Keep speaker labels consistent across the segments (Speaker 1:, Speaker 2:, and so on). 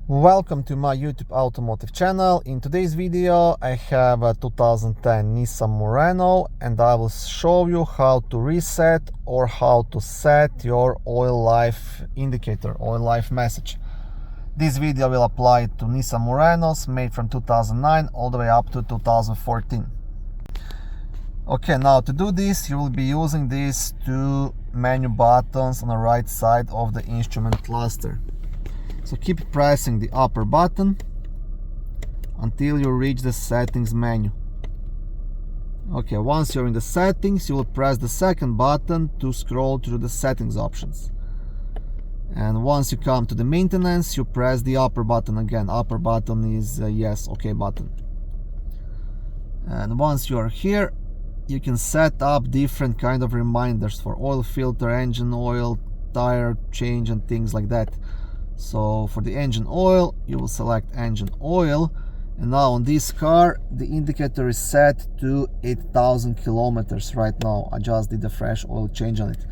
Speaker 1: Welcome to my YouTube automotive channel. In today's video I have a 2010 Nissan Murano and I will show you how to reset or how to set your oil life indicator, oil life message. This video will apply to Nissan Muranos made from 2009 all the way up to 2014. Okay, now to do this you will be using these two menu buttons on the right side of the instrument cluster. So keep pressing the upper button until you reach the settings menu. Okay, once you're in the settings, you will press the second button to scroll through the settings options. And once you come to the maintenance, you press the upper button again. Upper button is yes, okay button. And once you are here, you can set up different kind of reminders for oil filter, engine oil, tire change and things like that. So for the engine oil, you will select engine oil, and now on this car the indicator is set to 8,000 kilometers right now. I just did a fresh oil change on it.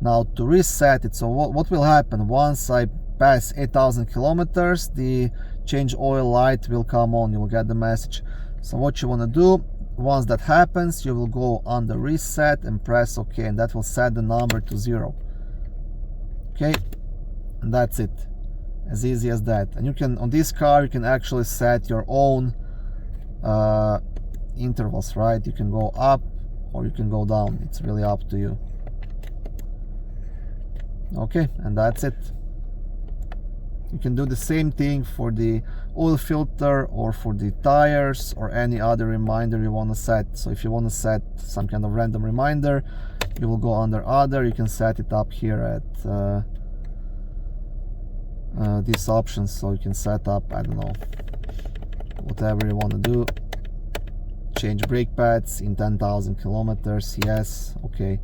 Speaker 1: Now to reset it, so what will happen once I pass 8,000 kilometers, the change oil light will come on, you will get the message. So what you want to do, once that happens, you will go under reset and press OK, and that will set the number to 0. Okay, and that's it. As easy as that. And you can, on this car, you can actually set your own intervals, right? You can go up or you can go down. It's really up to you. Okay, and that's it. You can do the same thing for the oil filter or for the tires or any other reminder you want to set. So if you want to set some kind of random reminder, you will go under other. You can set it up here at these options, so you can set up, I don't know, whatever you want to do. Change brake pads in 10,000 kilometers, yes, okay.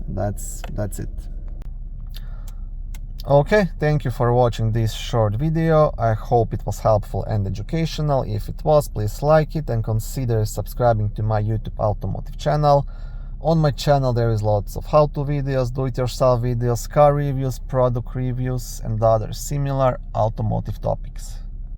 Speaker 1: And that's it. Okay, thank you for watching this short video. I hope it was helpful and educational. If it was, please like it and consider subscribing to my YouTube automotive channel. On my channel there is lots of how-to videos, do-it-yourself videos, car reviews, product reviews and other similar automotive topics.